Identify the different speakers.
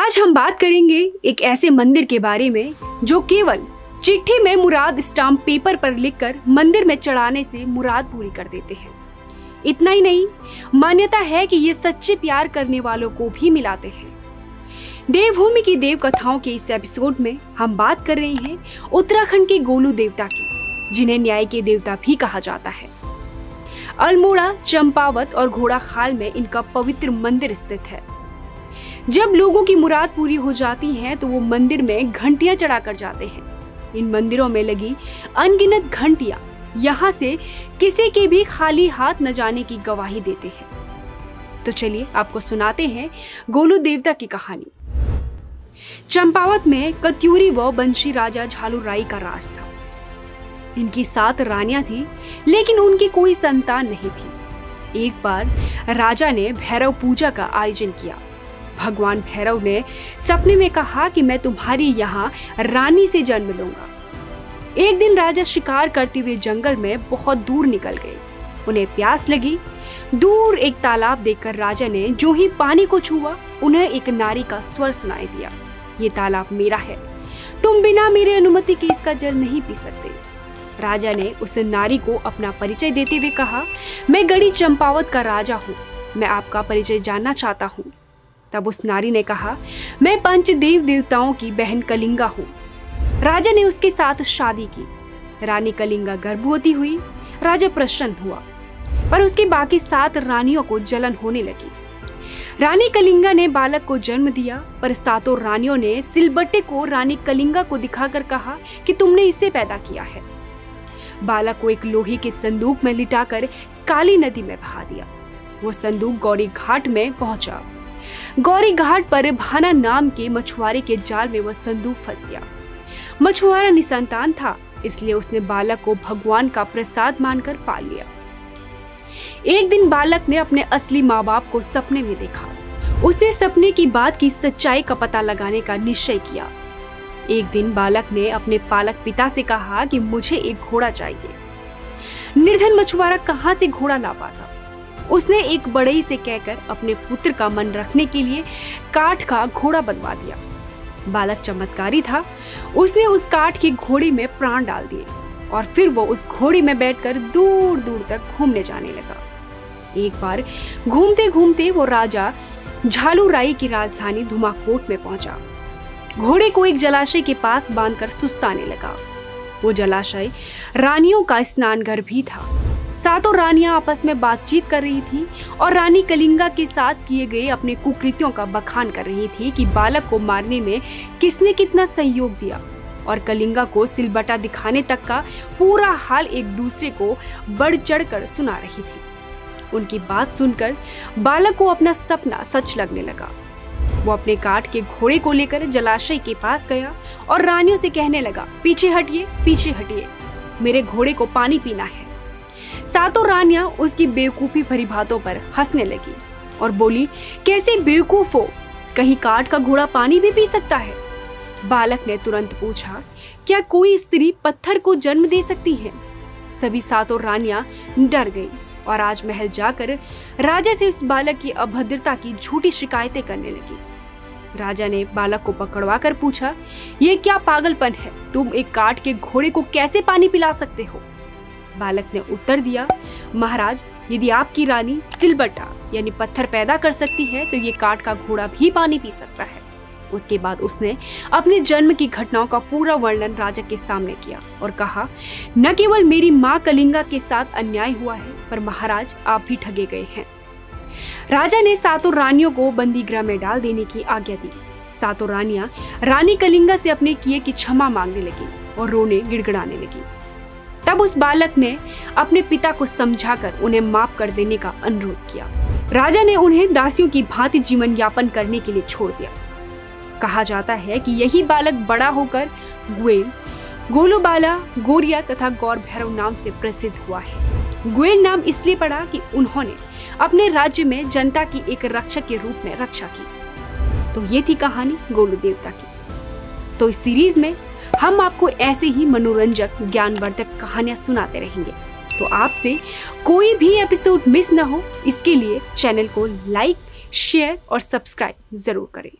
Speaker 1: आज हम बात करेंगे एक ऐसे मंदिर के बारे में जो केवल चिट्ठी में मुराद स्टाम्प पेपर पर लिखकर मंदिर में चढ़ाने से मुराद पूरी कर देते हैं। इतना ही नहीं, मान्यता है कि ये सच्चे प्यार करने वालों को भी मिलाते हैं। देवभूमि की देव कथाओं के इस एपिसोड में हम बात कर रहे हैं उत्तराखंड के गोलू देवता की, जिन्हें न्याय के देवता भी कहा जाता है। अल्मोड़ा, चंपावत और घोड़ाखाल में इनका पवित्र मंदिर स्थित है। जब लोगों की मुराद पूरी हो जाती है तो वो मंदिर में घंटियां चढ़ाकर जाते हैं। इन मंदिरों में लगी अनगिनत घंटियां यहाँ से किसी के भी खाली हाथ न जाने की गवाही देते हैं। तो चलिए आपको सुनाते हैं गोलू देवता की कहानी। चंपावत में कत्यूरी व बंशी राजा झालू राई का राज था। इनकी 7 रानियां थी, लेकिन उनकी कोई संतान नहीं थी। एक बार राजा ने भैरव पूजा का आयोजन किया। भगवान भैरव ने सपने में कहा कि मैं तुम्हारी यहाँ रानी से जन्म लूंगा। एक दिन राजा शिकार करते हुए जंगल में बहुत दूर निकल गए। उन्हें प्यास लगी। दूर एक तालाब देखकर राजा ने जो ही पानी को छुआ, उन्हें एक नारी का स्वर सुनाई दिया, ये तालाब मेरा है, तुम बिना मेरे अनुमति के इसका जल नहीं पी सकते। राजा ने उस नारी को अपना परिचय देते हुए कहा, मैं गढ़ी चंपावत का राजा हूँ, मैं आपका परिचय जानना चाहता हूँ। तब उस नारी ने कहा, मैं पंचदेव देवताओं की बहन कलिंगा हूँ। राजा ने उसके साथ शादी की। रानी कलिंगा गर्भवती हुई। राजा प्रसन्न हुआ, पर उसकी बाकी 7 रानियों को जलन होने लगी। रानी कलिंगा ने बालक को जन्म दिया, पर 7 रानियों ने सिलबट्टे को रानी कलिंगा को दिखाकर कहा कि तुमने इसे पैदा किया है। बालक को एक लोहे के संदूक में लिटाकर काली नदी में बहा दिया। वो संदूक गौरी घाट में पहुंचा। गौरी घाट पर भाना नाम के मछुआरे के जाल में वह संदूक फंस गया। मछुआरा निसंतान था, इसलिए उसने बालक को भगवान का प्रसाद मानकर पाल लिया। एक दिन बालक ने अपने असली माँ बाप को सपने में देखा। उसने सपने की बात की सच्चाई का पता लगाने का निश्चय किया। एक दिन बालक ने अपने पालक पिता से कहा कि मुझे एक घोड़ा चाहिए। निर्धन मछुआरा कहाँ से घोड़ा ला पाता। उसने एक बढ़ई से कहकर अपने पुत्र का मन रखने के लिए काठ का घोड़ा बनवा दिया। बालक चमत्कारी था। उसने उस काठ के घोड़े में प्राण डाल दिए और फिर वो उस घोड़े में बैठकर दूर दूर तक घूमने जाने लगा। एक बार घूमते घूमते वो राजा झालू राई की राजधानी धुमाकोट में पहुंचा। घोड़े को एक जलाशय के पास बांधकर सुस्ताने लगा। वो जलाशय रानियों का स्नान घर भी था। 7 रानियां आपस में बातचीत कर रही थी और रानी कलिंगा के साथ किए गए अपने कुकृत्यों का बखान कर रही थी कि बालक को मारने में किसने कितना सहयोग दिया, और कलिंगा को सिलबटा दिखाने तक का पूरा हाल एक दूसरे को बढ़ चढ़ कर सुना रही थी। उनकी बात सुनकर बालक को अपना सपना सच लगने लगा। वो अपने काठ के घोड़े को लेकर जलाशय के पास गया और रानियों से कहने लगा, पीछे हटिए, मेरे घोड़े को पानी पीना है। 7 रानियां उसकी बेवकूफी भरी बातों पर हंसने लगी और बोली, कैसे बेवकूफ हो, कहीं काठ का घोड़ा पानी भी पी सकता है। बालक ने तुरंत पूछा, क्या कोई स्त्री पत्थर को जन्म दे सकती है? सभी 7 रानियां डर गई और राजमहल जाकर राजा से उस बालक की अभद्रता की झूठी शिकायतें करने लगी। राजा ने बालक को पकड़वा कर पूछा, ये क्या पागलपन है, तुम एक काठ के घोड़े को कैसे पानी पिला सकते हो? बालक ने उत्तर दिया, महाराज, यदि आपकी रानी सिलबट्टा यानी पत्थर पैदा कर सकती है तो ये काठ का घोड़ा भी पानी पी सकता है। उसके बाद उसने अपने जन्म की घटनाओं का पूरा वर्णन राजा के सामने किया और कहा, न केवल मेरी माँ कलिंगा के साथ अन्याय हुआ है, पर महाराज आप भी ठगे गए हैं। राजा ने 7 रानियों को बंदी गृह में डाल देने की आज्ञा दी। 7 रानियां रानी कलिंगा से अपने किए की क्षमा मांगने लगी और रोने गिड़गिड़ाने लगी। तब उस बालक ने अपने पिता को समझाकर उन्हें माफ कर देने का अनुरोध किया। राजा ने उन्हें दासियों की भांति जीवन यापन करने के लिए छोड़ दिया। कहा जाता है कि यही बालक बड़ा होकर ग्वेल, गोलूबाला, गोरिया तथा गौर भैरव नाम से प्रसिद्ध हुआ है। ग्वेल नाम इसलिए पड़ा कि उन्होंने अपने राज्य में जनता की एक रक्षक के रूप में रक्षा की। तो ये थी कहानी गोलू देवता की। तो इस सीरीज में हम आपको ऐसे ही मनोरंजक ज्ञानवर्धक कहानियां सुनाते रहेंगे। तो आपसे कोई भी एपिसोड मिस ना हो, इसके लिए चैनल को लाइक, शेयर और सब्सक्राइब जरूर करें।